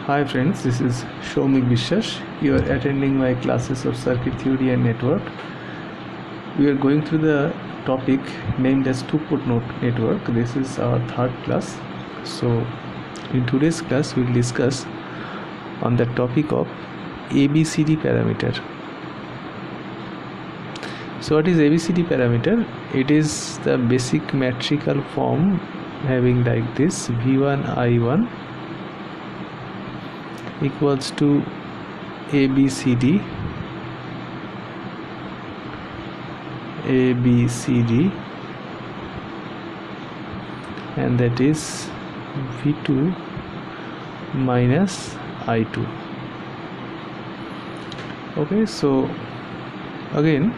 Hi friends, this is Shomik Vishwas. You are attending my classes of circuit theory and network. We are going through the topic named as two-port network. This is our third class. So in today's class we will discuss on the topic of ABCD parameter. So what is ABCD parameter? It is the basic metrical form having like this: V1 I1 equals to ABCD and that is V2 minus I2. Okay, so again,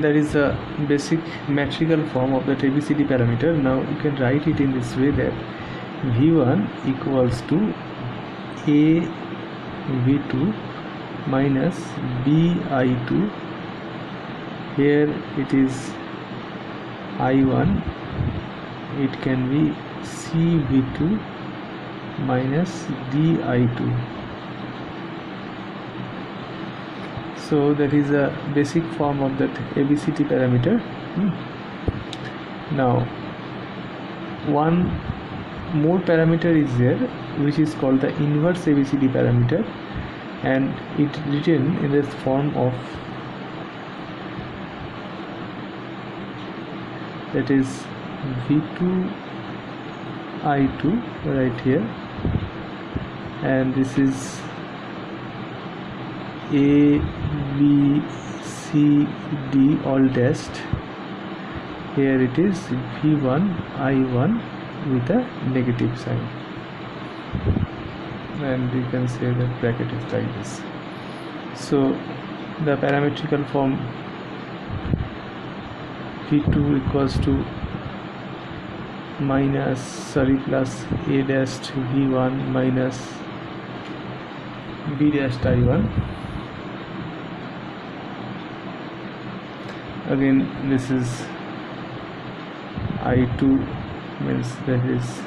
that is the basic metrical form of that ABCD parameter. Now you can write it in this way, that V1 equals to A V2 minus B I2. Here it is I1, it can be C V2 minus D I2. So that is a basic form of that ABCD parameter. Now one more parameter is there, which is called the inverse ABCD parameter, and it written in the form of, that is V2 I2 right here, and this is A B C D all dashed. Here it is V1 I1 with a negative sign, and you can say that bracket is like this. So the parametrical form V2 equals to plus A dashed V1 minus B dashed I1. Again, this is I2, means that is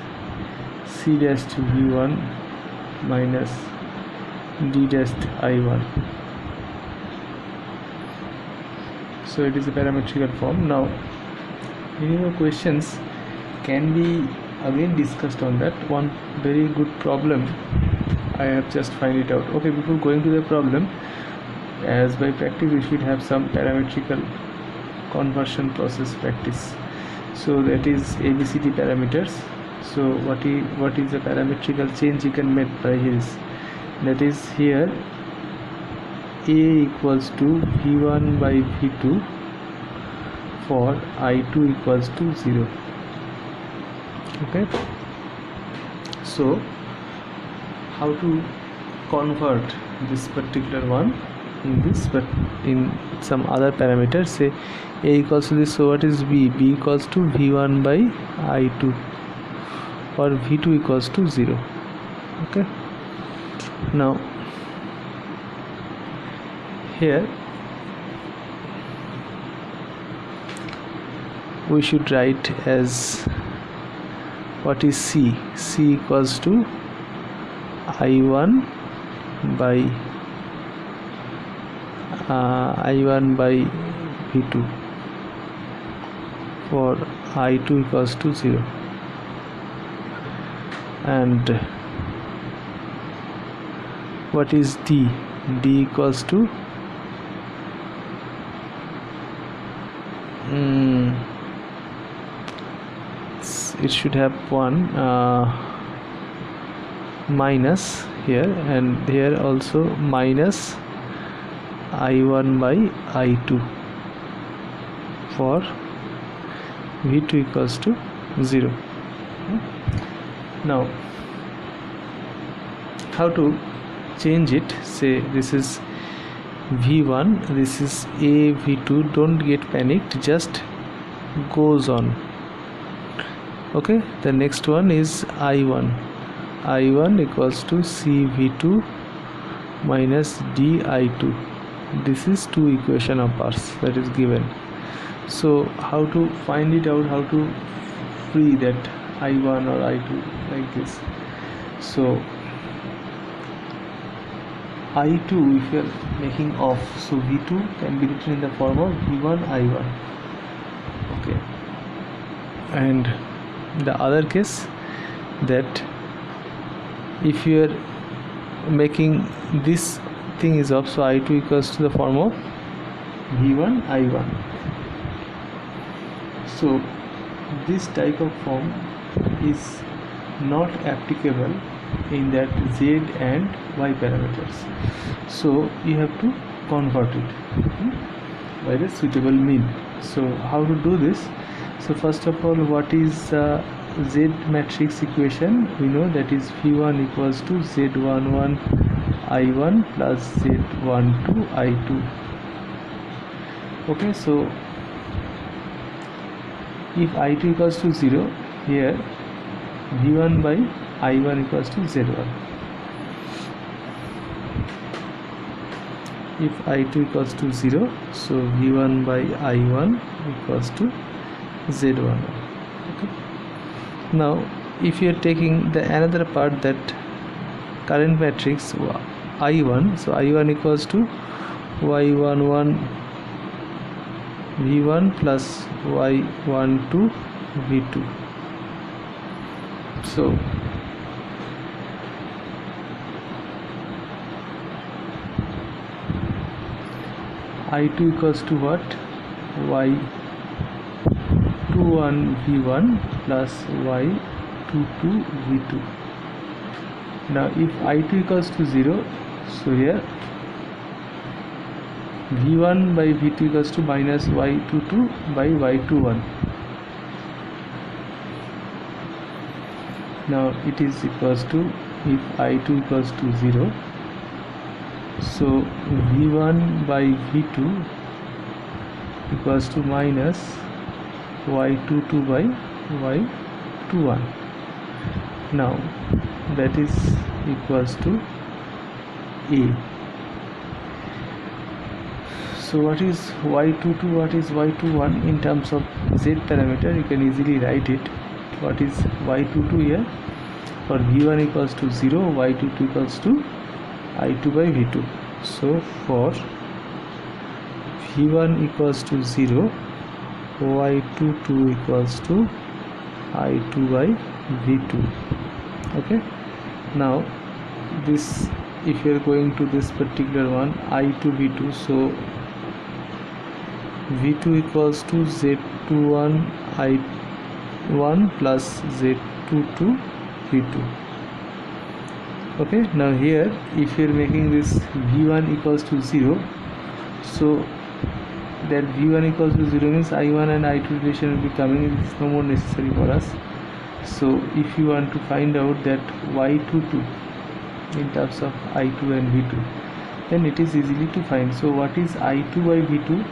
C dash to V1 minus D dash I1. So it is a parametrical form. Now any more questions can be again discussed on that. One very good problem I have just find it out. Okay, before going to the problem, as by practice we should have some parametrical conversion process practice. So that is ABCD parameters. So what is the parametrical change you can make by his, that is here A equals to V1 by V2 for I2 equals to 0. Okay, so how to convert this particular one in this, but in some other parameters, say A equals to this. So what is B equals to V1 by I2, or V2 equals to 0. Okay, now here we should write as, what is C equals to I1 by V2 for I2 equals to 0, and what is D equals to it should have 1 minus here, and here also minus I1 by I2 for V2 equals to 0. Now how to change it? Say this is V1, this is A V2. Don't get panicked, just goes on. Okay, the next one is I1 equals to C V2 minus D I2. This is two equation of ours that is given. So how to find it out, how to free that I1 or I2 like this. So I2, if you are making off, so V2 can be written in the form of V1 I1. Okay, and the other case, that if you are making this thing is off, so I2 equals to the form of V1 I1. So this type of form is not applicable in that Z and Y parameters, so you have to convert it by the suitable mean. So how to do this? So first of all, what is Z matrix equation? We know that is V1 equals to Z11 I1 plus Z12 I2. Okay, so if I2 equals to 0, here V1 by I1 equals to Z1. If I2 equals to 0, so V1 by I1 equals to Z1. Okay. Now if you are taking the another part, that current matrix I1, so I1 equals to Y11 V1 plus Y12 V2. So I2 equals to what? Y21 V1 plus Y22 V2. Now if I2 equals to 0, so here V1 by V2 equals to minus Y22 by Y21. Now it is equals to, if I2 equals to 0, so V1 by V2 equals to minus Y22 by Y21. Now that is equals to A. So what is Y22, what is Y21 in terms of Z parameter? You can easily write it. What is Y22 here? For V1 equals to 0, Y22 equals to I2 by V2. So for V1 equals to 0, Y22 equals to I2 by V2. Okay. Now this, if you are going to this particular one, I2 V2, so V2 equals to Z21 I1 plus Z22 V2. Okay, now here if you are making this V1 equals to 0, so that V1 equals to 0 means I1 and I2 relation will be coming. It is no more necessary for us. So if you want to find out that Y22 in terms of I2 and V2, then it is easily to find. So what is I2 by V2?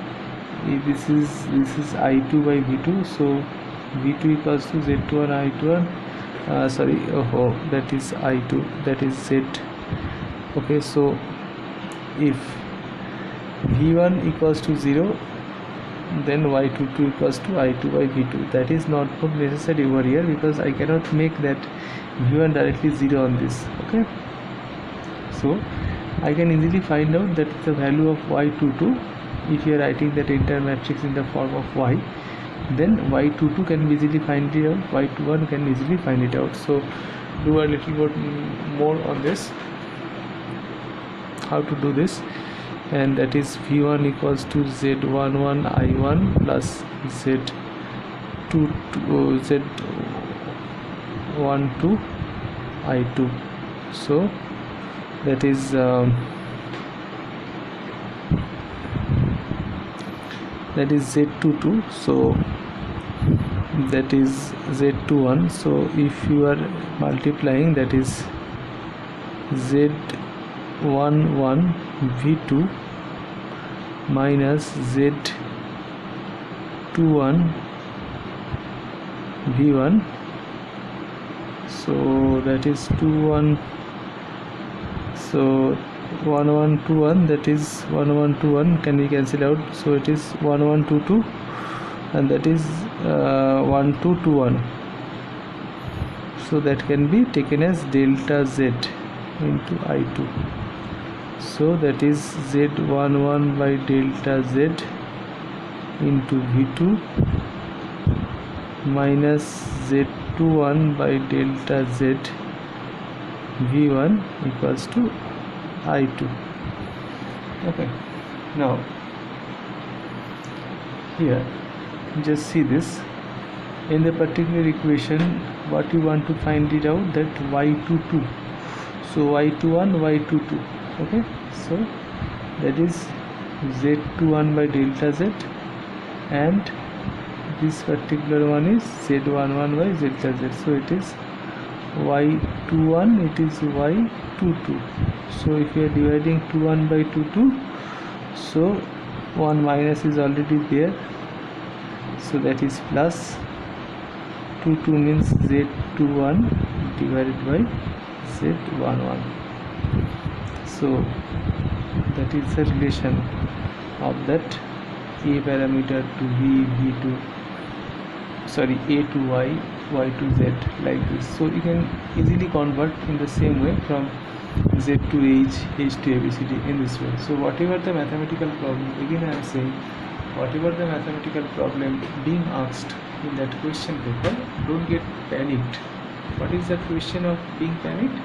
This is I2 by V2. So V2 equals to Z21 I21. That is I2, that is Z. Okay, so if V1 equals to 0, then Y22 equals to I2 by V2. That is not necessary over here, because I cannot make that V1 directly 0 on this. Okay, so I can easily find out that the value of Y22, if you are writing that entire matrix in the form of Y, then Y22 can easily find it out, Y21 can easily find it out. So do a little bit more on this, how to do this, and that is V1 equals to Z11 I1 plus Z12 I2. So that is Z22, so that is Z21. So if you are multiplying, that is Z11 V2 minus Z21 V1, so that is 21, so 1121, that is 1121 can be cancelled out, so it is 1122, and that is 1221. so that can be taken as delta z into I2. So that is z11 by delta z into V2 minus z21 by delta z V1 equals to I2. Okay, now here just see this. In the particular equation, what you want to find it out, that y22, so y21 y22. Okay, so that is z21 by delta z, and this particular one is z11 by delta z, so it is y21, it is y22. So if you are dividing 21 by 22, so 1 minus is already there, so that is plus 22 means z21 divided by z11. So that is the relation of that a parameter to v, v2, sorry, a to y, y to z, like this. So you can easily convert in the same way from z to h, h to abcd, in this way. So whatever the mathematical problem, again I am saying, whatever the mathematical problem being asked in that question paper, don't get panicked. What is the question of being panicked?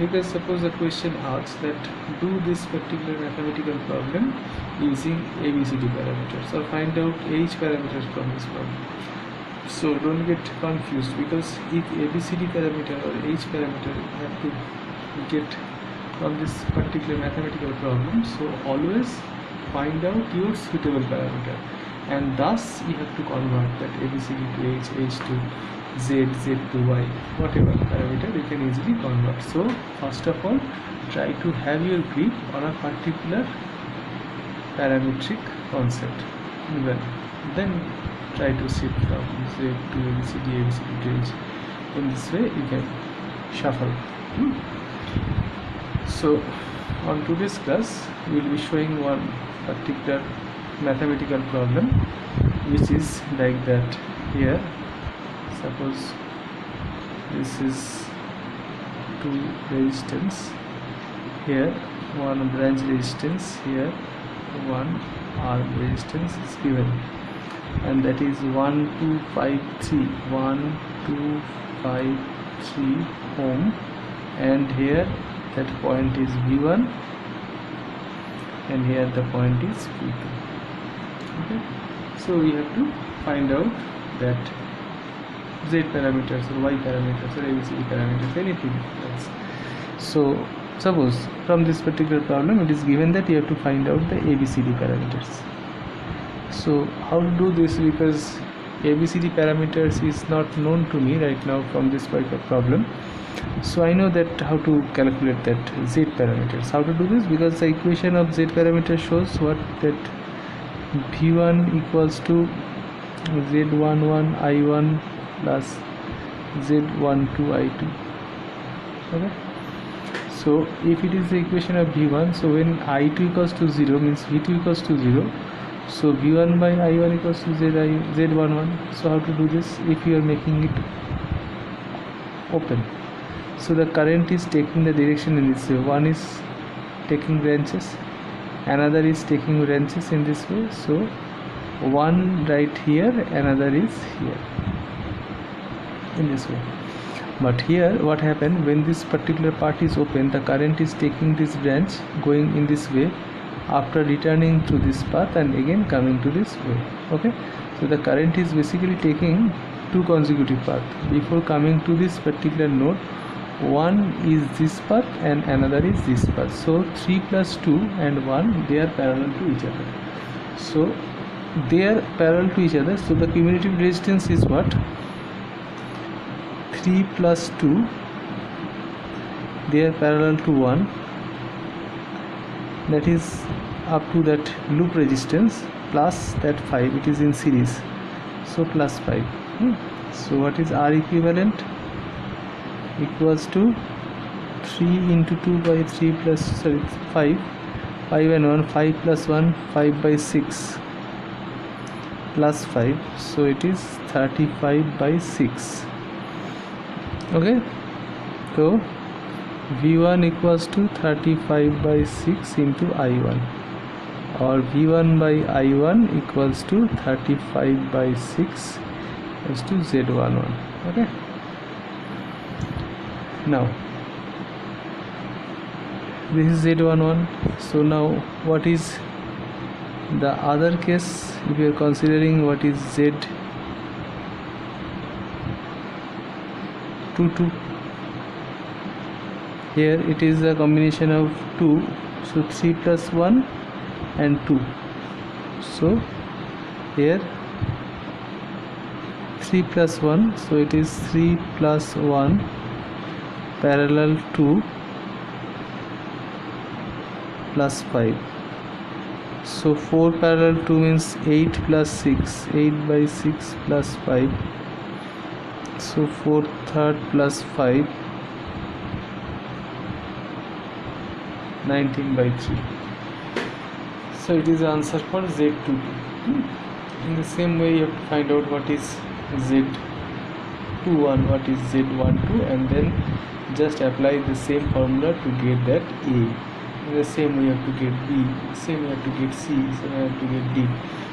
Because suppose the question asks that do this particular mathematical problem using ABCD parameters, or find out H parameters from this problem. So don't get confused, because if ABCD parameter or H parameter you have to get from this particular mathematical problem, so always find out your suitable parameter, and thus you have to convert that ABCD to H, H to Z, Z to Y, whatever parameter you can easily convert. So first of all, try to have your grip on a particular parametric concept, then try to shift from Z to ABCD, ABCD to H. In this way you can shuffle. So on today's class we will be showing one particular mathematical problem, which is like that. Here suppose this is two resistance, here one branch resistance, here one arm resistance is given, and that is 1253 ohm, and here that point is V1, and here the point is V2. Okay, so we have to find out that Z parameters or Y parameters or ABCD parameters, anything else. So suppose from this particular problem it is given that you have to find out the ABCD parameters. So how to do this, because ABCD parameters is not known to me right now from this particular problem. So I know that how to calculate that Z parameters. How to do this? Because the equation of Z parameter shows what, that V1 equals to Z11 I1 plus Z12 I2. Okay, so if it is the equation of V1, so when I2 equals to 0 means V2 equals to 0, so V1 by I1 equals to Z11. So how to do this? If you are making it open, so the current is taking the direction in this way, one is taking branches, another is taking branches in this way, so one right here, another is here, in this way. But here what happened, when this particular part is open, the current is taking this branch, going in this way, after returning to this path and again coming to this way. Okay, so the current is basically taking two consecutive paths before coming to this particular node. One is this path and another is this path, so 3 plus 2 and 1, they are parallel to each other. So they are parallel to each other, so the cumulative resistance is what, 3 plus 2, they are parallel to 1, that is up to that loop resistance, plus that 5, it is in series, so plus 5. So what is R equivalent? Equals to 3 into 2 by 3 plus 5 and 1, 5 plus 1, 5 by 6 plus 5, so it is 35 by 6. Okay, so V1 equals to 35 by 6 into I1, or V1 by I1 equals to 35 by 6 is to Z11. Okay, now this is Z11. So now what is the other case? If you are considering what is Z22, here it is a combination of 2, so 3 plus 1 and 2. So here 3 plus 1, so it is 3 plus 1 parallel 2 plus 5. So 4 parallel 2 means 8 plus 6, 8 by 6 plus 5. So 4 third plus 5, 19 by 3. So it is the answer for Z22. In the same way, you have to find out what is Z21, what is Z12, and then just apply the same formula to get that A. In the same way you have to get B, same way you have to get C, same way you have to get D.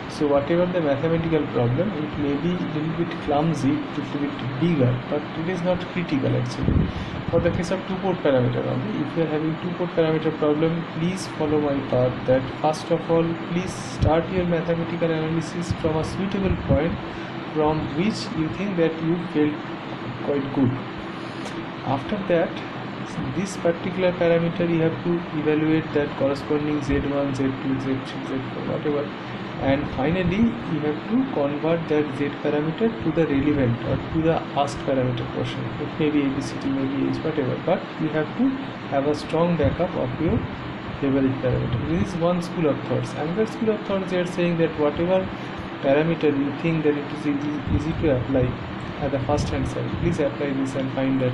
So whatever the mathematical problem, it may be a little bit clumsy, a little bit bigger, but it is not critical actually. For the case of two-port parameter only, if you are having two-port parameter problem, please follow my path that first of all, please start your mathematical analysis from a suitable point from which you think that you felt quite good. After that, this particular parameter you have to evaluate that corresponding Z1, Z2, Z3, Z4, whatever, and finally you have to convert that Z parameter to the relevant or to the asked parameter portion. It may be ABCD, maybe H, whatever, but you have to have a strong backup of your favorite parameter. This is one school of thoughts. Another school of thoughts, they are saying that whatever parameter you think that it is easy to apply at the first hand side, please apply this and find that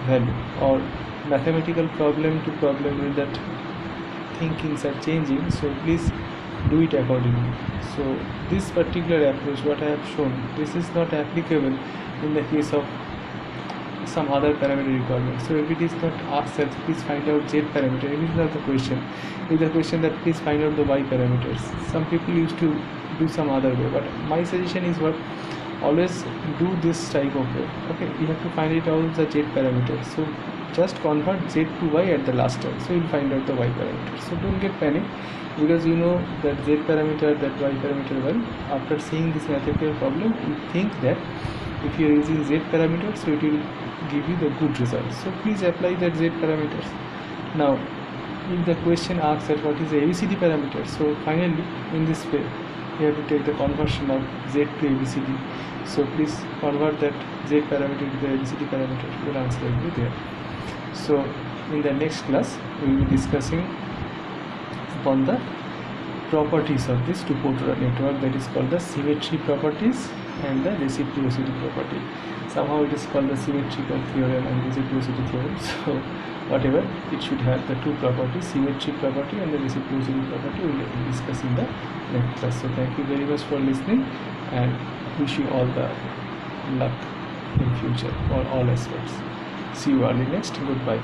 value. Or mathematical problem to problem with that thinkings are changing, so please do it accordingly. So this particular approach what I have shown, this is not applicable in the case of some other parameter requirement. So if it is not asked that please find out Z parameter, it is not the question. It is the question that please find out the Y parameters. Some people used to do some other way, but my suggestion is what, always do this type of way. Okay, you have to find it out the Z parameter. So just convert Z to Y at the last time, so you'll find out the Y parameter. So don't get panic, because you know that Z parameter, that Y parameter well. After seeing this mathematical problem, you think that if you are using Z parameter, so it will give you the good results. So please apply that Z parameters. Now if the question asks that what is the ABCD parameter, so finally in this way you have to take the conversion of Z to ABCD. So please convert that Z parameter to the ABCD parameter, your answer will be there. So in the next class we will be discussing upon the properties of this two-port network, that is called the symmetry properties and the reciprocity property. Somehow it is called the symmetrical theorem and reciprocity theorem. So whatever, it should have the two properties, symmetry property and the reciprocity property. We will discuss in the next class. So thank you very much for listening, and wish you all the luck in future for all aspects. See you early next. Goodbye.